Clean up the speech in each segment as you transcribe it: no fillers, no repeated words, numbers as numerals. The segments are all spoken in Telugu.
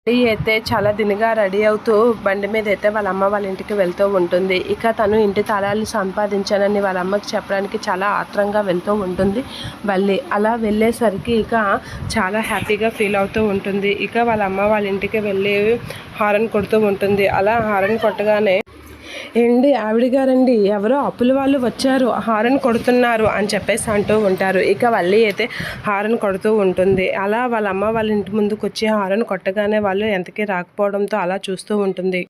అయితే చాలా దినగా రెడీ అవుతూ బండి మీద అయితే వాళ్ళ అమ్మ వాళ్ళ ఇంటికి వెళ్తూ ఉంటుంది. ఇక తను ఇంటి తాళాలు సంపాదించానని వాళ్ళ అమ్మకి చెప్పడానికి చాలా ఆత్రంగా వెళ్తూ ఉంటుంది వల్లి. అలా వెళ్ళేసరికి ఇక చాలా హ్యాపీగా ఫీల్ అవుతూ ఉంటుంది. ఇక వాళ్ళ అమ్మ వాళ్ళ ఇంటికి వెళ్ళి హారన్ కొడుతూ ఉంటుంది. అలా హారన్ కొట్టగానే ఏండి ఆవిడ గారండి, ఎవరో అప్పుల వాళ్ళు వచ్చారు, హారన్ కొడుతున్నారు అని చెప్పేసి అంటూ ఉంటారు. ఇక వల్లి అయితే హారన్ కొడుతూ ఉంటుంది. అలా వాళ్ళ అమ్మ వాళ్ళ ఇంటి ముందుకు వచ్చి హారన్ కొట్టగానే వాళ్ళు ఎంతకీ రాకపోవడంతో అలా చూస్తూ ఉంటుంది.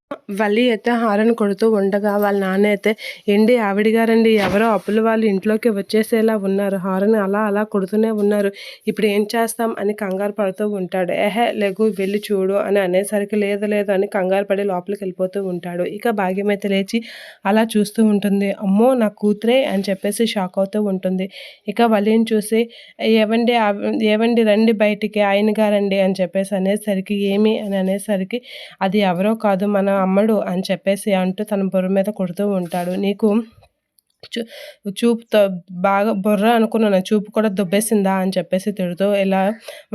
వల్లి అయితే హారన్ కొడుతూ ఉండగా వాళ్ళ నాన్న అయితే, ఏండి ఆవిడ గారండి, ఎవరో అప్పుల వాళ్ళు ఇంట్లోకి వచ్చేసేలా ఉన్నారు, హారన్ అలా అలా కొడుతూనే ఉన్నారు, ఇప్పుడు ఏం చేస్తాం అని కంగారు పడుతూ ఉంటాడు. లెగు వెళ్ళి చూడు అని అనేసరికి లేదు లేదు అని కంగారు పడి లోపలికి వెళ్ళిపోతూ ఉంటాడు. ఇక భాగ్యం అయితే లేచి అలా చూస్తూ ఉంటుంది. అమ్మో నా కూతురే అని చెప్పేసి షాక్ అవుతూ ఉంటుంది. ఇక వల్లిని చూసి ఏవండి ఏవండి రండి బయటికి, ఆయన గారండి అని చెప్పేసి అనేసరికి ఏమి అని అనేసరికి అది ఎవరో కాదు మన అమ్మడు అని చెప్పేసి అంటూ తన బుర్ర మీద కొడుతూ ఉంటాడు. నీకు చూపుతో బాగా బుర్ర అనుకున్నాను, చూపు కూడా దుబ్బేసిందా అని చెప్పేసి తిడుతూ ఇలా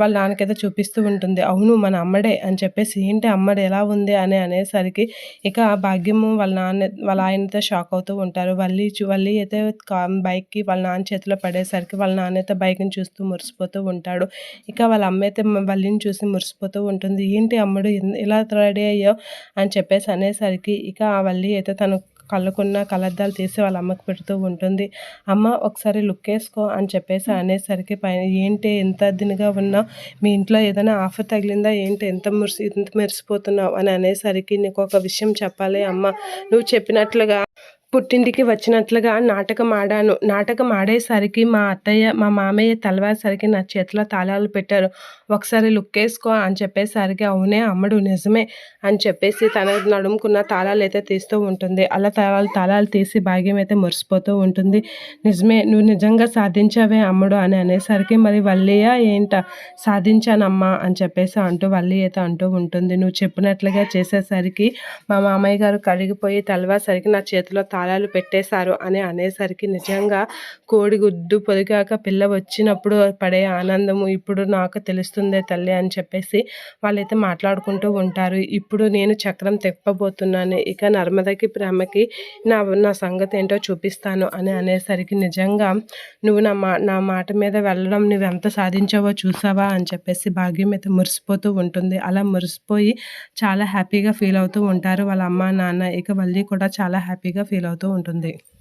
వాళ్ళ నాన్నకైతే చూపిస్తూ ఉంటుంది. అవును మన అమ్మడే అని చెప్పేసి, ఏంటి అమ్మడు ఎలా ఉంది అని అనేసరికి ఇక భాగ్యము వాళ్ళ ఆయనతో షాక్ అవుతూ ఉంటారు. వల్లి అయితే బైక్కి వాళ్ళ నాన్న చేతిలో పడేసరికి వాళ్ళ నాన్న అయితే బైక్ని చూస్తూ మురిసిపోతూ ఉంటాడు. ఇక వాళ్ళ అమ్మ అయితే వల్లిని చూసి మురిసిపోతూ ఉంటుంది. ఏంటి అమ్మడు ఇలా రెడీ అయ్యావు అని చెప్పేసి అనేసరికి ఇక ఆ వల్లి అయితే తను కళ్ళకున్న కళ్ళద్దాలు తీసి వాళ్ళ అమ్మకి పెడుతూ ఉంటుంది. అమ్మ ఒకసారి లుక్ వేసుకో అని చెప్పేసి అనేసరికి పైన ఏంటి ఎంత దినగా ఉన్నావు, మీ ఇంట్లో ఏదైనా ఆఫర్ తగిలిందా ఏంటి, ఎంత మెరిసిపోతున్నావు అని అనేసరికి నీకు ఒక విషయం చెప్పాలి అమ్మ, నువ్వు చెప్పినట్లుగా పుట్టింటికి వచ్చినట్లుగా నాటకం ఆడేసరికి మా అత్తయ్య మా మామయ్య తెల్లవారేసరికి నా చేతిలో తాళాలు పెట్టారు, ఒకసారి లుక్ వేసుకో అని చెప్పేసరికి అవునే అమ్మడు నిజమే అని చెప్పేసి తన నడుముకున్న తాళాలు అయితే తీస్తూ ఉంటుంది. అలా తాళాలు తీసి భాగ్యం అయితే మురిసిపోతూ ఉంటుంది. నిజమే నువ్వు నిజంగా సాధించావే అమ్మడు అని అనేసరికి మరి వల్లియా ఏంట, సాధించానమ్మా అని చెప్పేసి అంటూ వల్లి అయితే అంటూ ఉంటుంది. నువ్వు చెప్పినట్లుగా చేసేసరికి మా మామయ్య గారు కడిగిపోయి తెల్లవారేసరికి నా చేతిలో తాళాలు పెట్టేశారు అని అనేసరికి నిజంగా కోడిగుడ్డు పొదిగాక పిల్ల వచ్చినప్పుడు పడే ఆనందము ఇప్పుడు నాకు తెలుస్తుందే తల్లి అని చెప్పేసి వాళ్ళైతే మాట్లాడుకుంటూ ఉంటారు. ఇప్పుడు నేను చక్రం తిప్పబోతున్నాను, ఇక నర్మదకి ప్రేమకి నా సంగతి ఏంటో చూపిస్తాను అని అనేసరికి నిజంగా నువ్వు నా మాట మీద వెళ్ళడం నువ్వు ఎంత సాధించావో చూసావా అని చెప్పేసి భాగ్యం అయితే మురిసిపోతూ ఉంటుంది. అలా మురిసిపోయి చాలా హ్యాపీగా ఫీల్ అవుతూ ఉంటారు వాళ్ళ అమ్మ నాన్న. ఇక వల్లి కూడా చాలా హ్యాపీగా ఫీల్ అవుతూ ఉంటుంది.